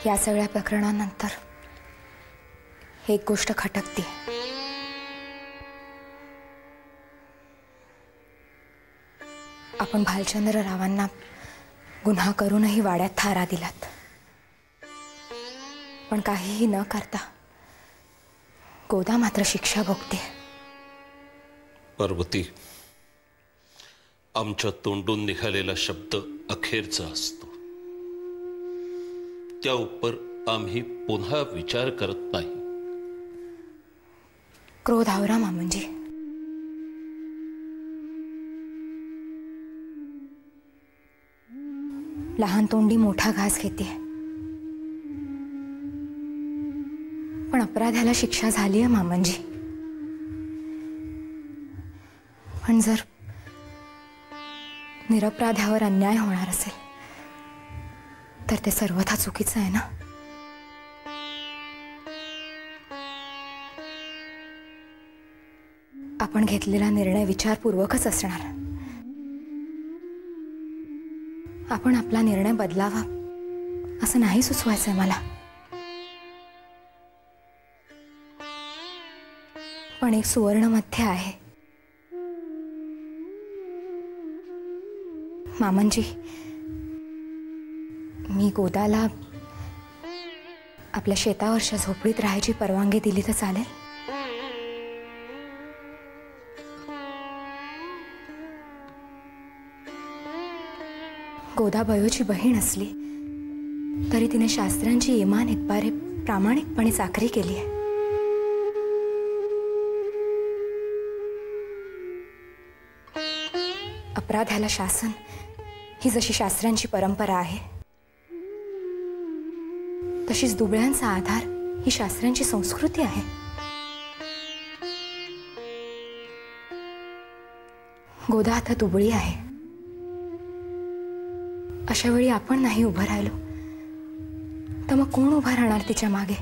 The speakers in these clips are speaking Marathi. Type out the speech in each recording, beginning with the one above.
या सगळ्या प्रकरणानंतर एक गोष्ट खटकते। आपण भालचंद्र रावांना गुन्हा करूनही वाड्यात थारा दिलात, पण काहीही न करता गोदा मात्र शिक्षा भोगते। पार्वती, आमच्या तोंडून निघालेला शब्द अखेरचा असतो, त्या उपर आम्ही पुन्हा विचार करत नाही। क्रोध आवरा मामंजी। लहान तोंडी मोठा घास घेते, पण अपराध्याला शिक्षा झाली आहे मामंजी। पण जर निरपराध्यावर अन्याय होणार असेल तर ते सर्वथा चुकीचं आहे ना। आपण घेतलेला निर्णय विचारपूर्वकच असणार। आपण आपला निर्णय बदलावा असं नाही सुचवायचंय मला। पण एक सुवर्ण मध्य आहे मामंजी। मी गोदाला आपल्या शेतावरच्या झोपडीत राहायची परवानगी दिली तर चालेल? गोदा बयोची बहीण असली तरी तिने शास्त्रांची इमान इतबारे प्रामाणिकपणे चाकरी केली आहे। अपराध्याला शासन ही जशी शास्त्रांची परंपरा आहे, तशीच दुबळ्यांचा आधार ही शास्त्रांची संस्कृती आहे। गोदा आता दुबळी आहे, अशा वेळी आपण नाही उभं राहिलो तर मग कोण उभं राहणार तिच्या मागे?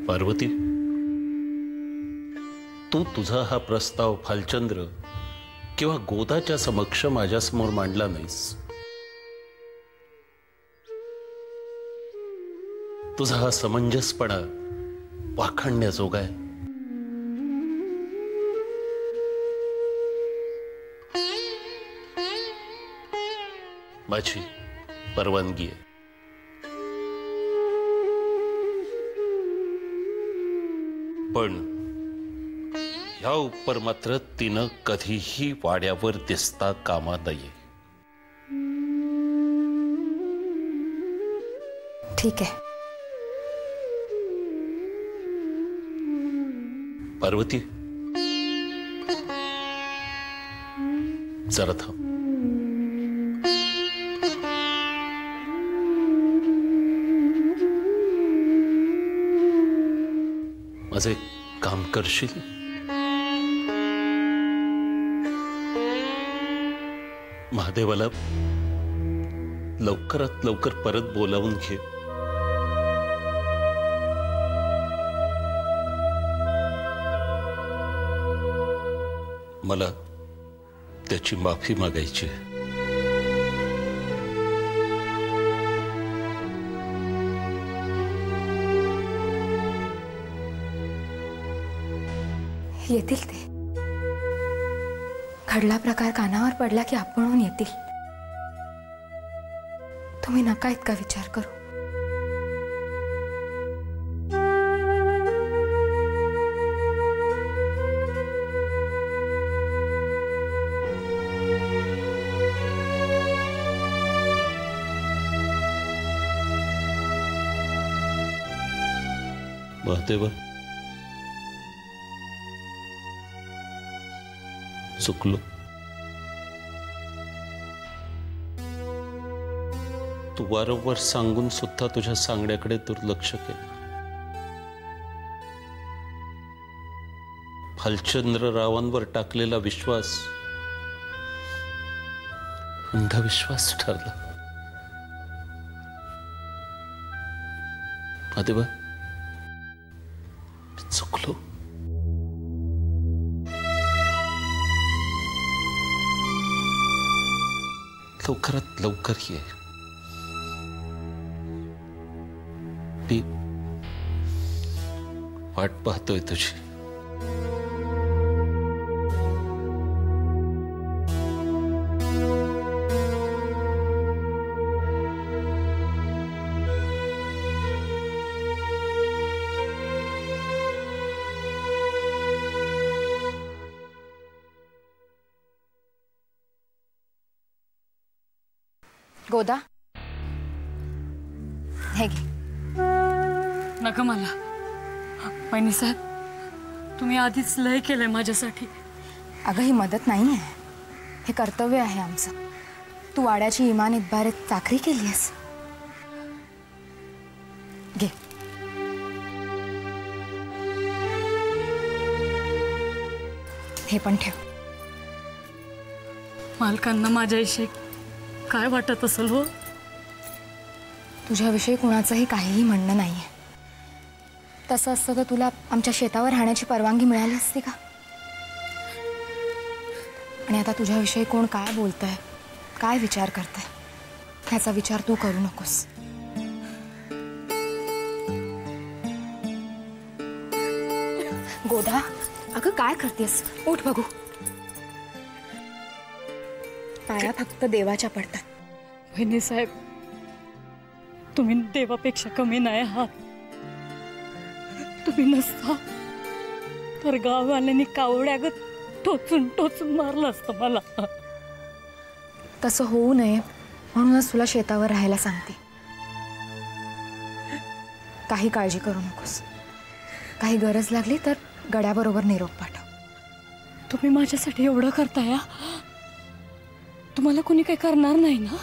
पार्वती, तू तुझा हा प्रस्ताव भालचंद्र किंवा गोदाच्या समक्ष माझ्यासमोर मांडला नाहीस। तुझा हा समंजसपणा वाखाणण्याजोगा आहे। माझी परवानगी आहे। पण ह्या उपर मात्र तिनं कधीही वाड्यावर दिसता कामा नये। ठीक आहे। पार्वती, जरा थांब। माझे काम करशील? महादेवाला लवकरात लवकर परत बोलावून घे। मला त्याची माफी मागायची आहे। येतील ते। घडला प्रकार कानावर पडला की आपणहून येतील। तुम्ही नका इतका विचार करू। महादेवा, चुकलो। तू वारंवार सांगून सुद्धा तुझ्या सांगण्याकडे दुर्लक्ष केलं। भालचंद्र रावांवर टाकलेला विश्वास अंधविश्वास ठरला। महादेवा, चुकलो. लवकरात लवकर ये. मी वाट पाहतोय तुझी. गोदा, हे घे. नका मला. वहिनी साहेब, तुम्ही आधीच लय केलंय माझ्यासाठी. अगं, ही मदत नाही आहे, हे कर्तव्य आहे आमचं. तू वाड्याची इमान इतबारेत चाकरी केली आहेस. घे. हे पण ठेव. मालकांना माझ्याविषयी काय वाटत असेल हो? तुझ्याविषयी कुणाचंही काहीही म्हणणं नाहीये. तसं असतं तर तुला आमच्या शेतावर राहण्याची परवानगी मिळाली असती का? आणि आता तुझ्याविषयी कोण काय बोलतंय, काय विचार करतंय, ह्याचा विचार तू करू नकोस. गोदा, अगं काय करतेस? उठ बघू. पाया फक्त देवाच्या पडतात. वहिनी साहेब, तुम्ही देवापेक्षा कमी नाही आहात. तुम्ही नसता तर गाववाल्यांनी कावड्यागत टोचून टोचून मारलं असतं मला. तसं होऊ नये म्हणूनच तुला शेतावर राहायला सांगते. काही काळजी करू नकोस. काही गरज लागली तर गड्याबरोबर निरोप पाठव. तुम्ही माझ्यासाठी एवढं करताय, तुम्हाला कोणी काही करणार नाही ना?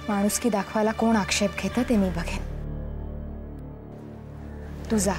माणुसकी दाखवायला कोण आक्षेप घेतं ते मी बघेन. तू जा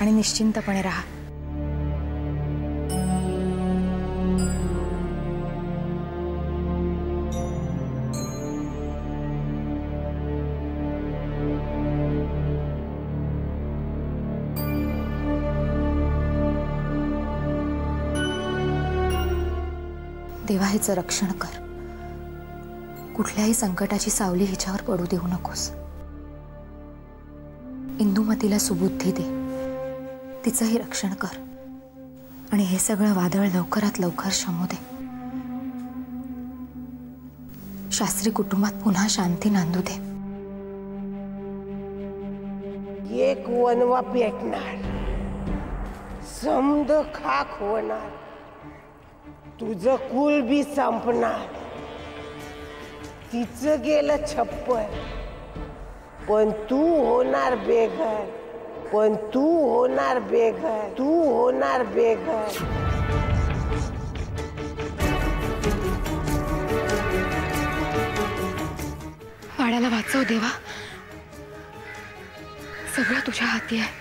आणि निश्चिंतपणे राहा. देवा, हिचं रक्षण कर. कुठल्याही संकटाची सावली हिच्यावर पडू देऊ नकोस. इंदुमतीला सुबुद्धी दे. तिचंही रक्षण कर आणि हे सगळं वादळ लवकरात लवकर शमू दे. शास्त्री कुटुंबात पुन्हा शांती नांदू दे. एक वनवा पेटणार, समद खाक होणार, तुझं कुल बी संपणार. तिचं गेलं छप्पर, पण तू होणार बेघर. पण तू होणार बेघर. तू होणार बेघर. वाड्याला वाचव देवा. सगळं तुझ्या हाती आहे.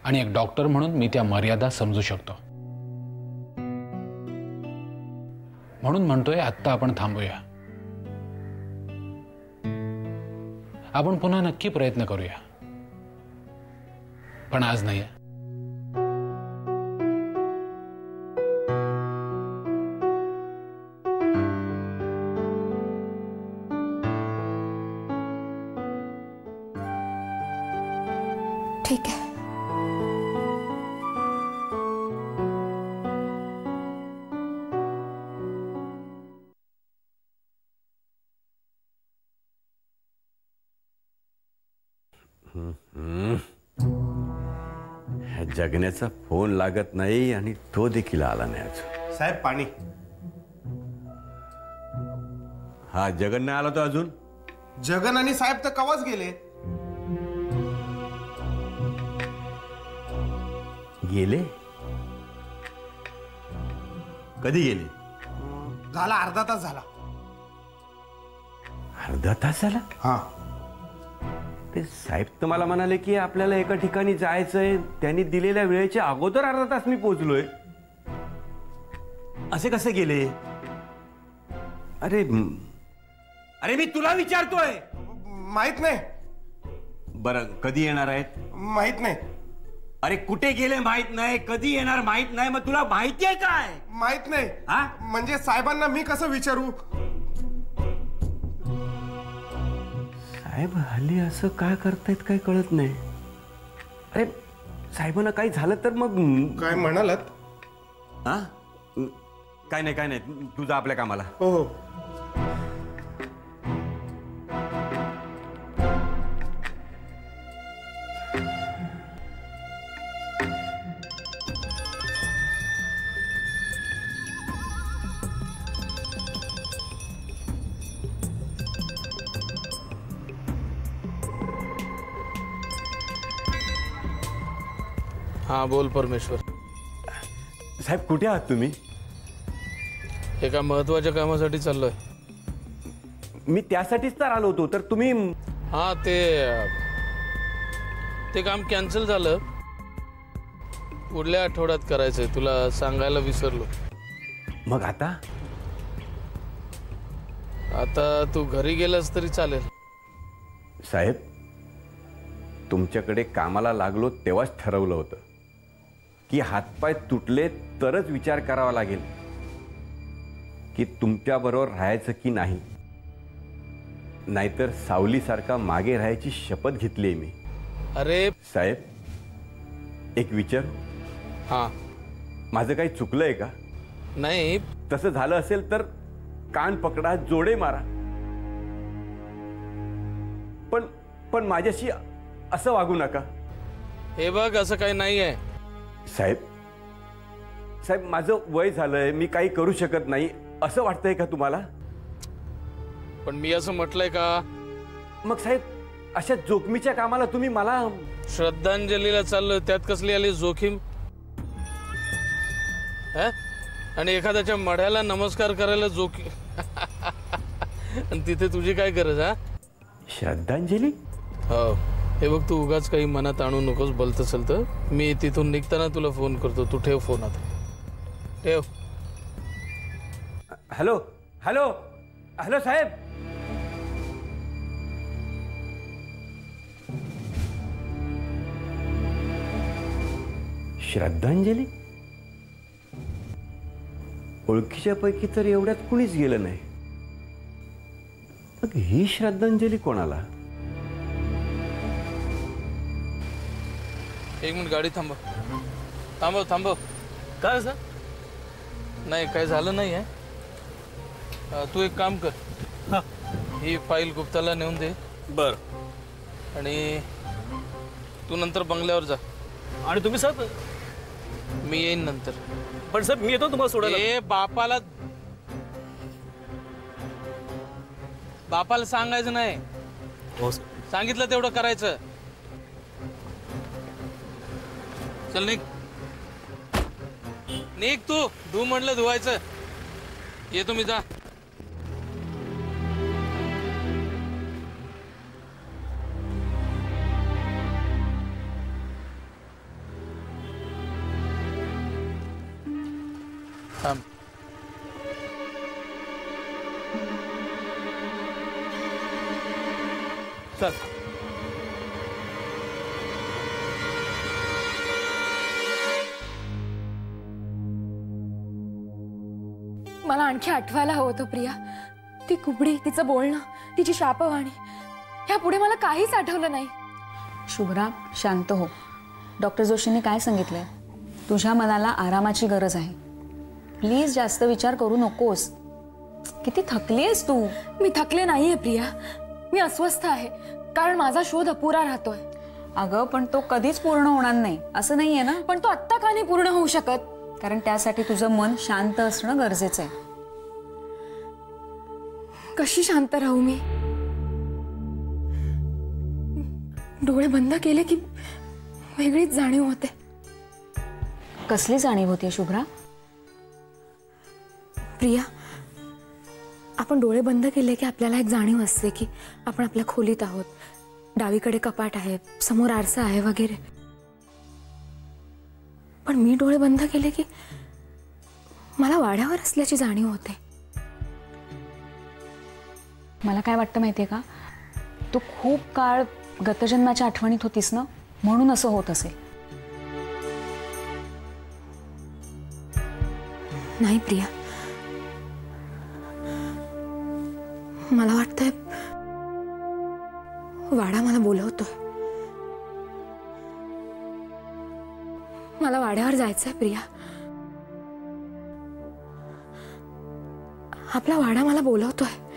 आणि एक डॉक्टर म्हणून मी त्या मर्यादा समजू शकतो. म्हणून म्हणतोय आत्ता आपण थांबूया. आपण पुन्हा नक्की प्रयत्न करूया, पण आज नाही. ठीक आहे. जगण्याचा फोन लागत नाही आणि तो देखील आला नाही अजून. साहेब पाणी. हा जगन नाही आला तो अजून. जगन आणि साहेब तर कवाच गेले. गेले? कधी गेले? झाला अर्धा तास झाला. अर्धा तास झाला? हा. ते साहेब तर मला म्हणाले की आपल्याला एका ठिकाणी जायचंय, त्यांनी दिलेल्या वेळेच्या अगोदर अर्धा तास मी पोहोचलोय. असे कसे गेले? अरे अरे मी तुला विचारतोय. माहित नाही. बरं कधी येणार आहेत? माहित नाही. अरे कुठे गेले माहित नाही, कधी येणार माहित नाही, मग तुला माहिती आहे काय? माहित नाही. हा? म्हणजे साहेबांना मी कसं विचारू? साहेब हल्ली असं काय करतायत काय कळत नाही. अरे साहेबांना काही झालं तर मग काय म्हणालात? हा? काय नाही काय नाही, तुझा आपल्या कामाला. हो हो. हाँ बोल परमेश्वर. साहेब कुठे आहात तुम्ही? एका महत्वाच्या कामासाठी चाललोय. मी त्यासाठीच तर आलो होतो. तर तुम्ही? हाँ ते काम कॅन्सल झालं. पुढल्या आठवड्यात करायचंय. तुला सांगायला विसरलो. मग आता? आता तू घरी गेलास तरी चालेल. साहेब तुमच्याकडे कामाला लागलो तेव्हाच ठरवलं होतं की हातपाय तुटले तरच विचार करावा लागेल की तुमच्याबरोबर राहायचं की नाही. नाहीतर सावलीसारखा मागे राहायची शपथ घेतली मी. अरे साहेब एक विचार. हाँ. माझं काही चुकलंय का? नाही. तसं झालं असेल तर कान पकडा, जोडे मारा. पण माझ्याशी असं वागू नका. हे बघ असं काही नाही आहे. साहेब माझं वय झालंय, मी काही करू शकत नाही असं वाटतंय का तुम्हाला? पण मी असं म्हटलंय का? मग साहेब अशा जोखमीच्या कामाला तुम्ही मला? श्रद्धांजलीला चाललोय, त्यात कसली आली जोखीम? आणि एखाद्याच्या मढ्याला नमस्कार करायला जोखीम? आणि तिथे तुझी काय गरज? हा श्रद्धांजली? हो. हे बघ तू उगाच काही मनात आणू नकोस. बोलत असेल तर मी तिथून निघताना तुला फोन करतो. तू ठेव फोन आता. ठेव. हॅलो हॅलो हॅलो साहेब. श्रद्धांजली? ओळखीच्या पैकी तर एवढ्यात कुणीच गेलं नाही. मग ही श्रद्धांजली कोणाला? एक मिनिट गाडी थांबव. थांबव थांबव. काय सर? नाही काय झालं नाही आहे. तू एक काम कर. ही फाईल गुप्ताला नेऊन दे. बर. आणि तू नंतर बंगल्यावर जा. आणि तुम्ही सर? मी येईन नंतर. पण सर मी येतो तुम्हाला सोडायला. ए बापाला सांगायचं नाही. हो सर. सांगितलं तेवढं करायचं. चल निघ. निघ तू. धू म्हणलं धुवायचं. ये तुम्ही जा. थांब. चल. मला आणखी आठवायला हवं होतं प्रिया. ती कुबडी, तिचं बोलणं, तिची शापवाणी, ह्यापुढे मला काहीच आठवलं नाही. शुभ्रा, शांत हो. डॉक्टर जोशींनी काय सांगितलंय? तुझ्या मनाला आरामाची गरज आहे. प्लीज जास्त विचार करू नकोस. किती थकली आहेस तू. मी थकले नाहीये प्रिया, मी अस्वस्थ आहे, कारण माझा शोध अपुरा राहतोय. अगं पण तो कधीच पूर्ण होणार नाही असं नाहीये ना. पण तो आत्ता का नाही पूर्ण होऊ शकत? कारण त्यासाठी तुझं मन शांत असणं गरजेचं आहे. कशी शांत राहू मी? डोळे बंद केले की वेगळीच जाणीव होते. कसली जाणीव होती शुभ्रा? प्रिया, आपण डोळे बंद केले की आपल्याला एक जाणीव असते की आपण आपल्या खोलीत आहोत, डावीकडे कपाट आहे, समोर आरसा आहे वगैरे. पण मी डोळे बंद केले की मला वाड्यावर असल्याची जाणीव होते. मला काय वाटतं माहितीये का, तू खूप काळ गतजन्माच्या आठवणीत होतीस ना, म्हणून असं होत असेल. नाही प्रिया, मला वाटतंय वाडा मला बोलवतोय. मला वाड्यावर जायचंय प्रिया. आपला वाडा मला बोलवतोय.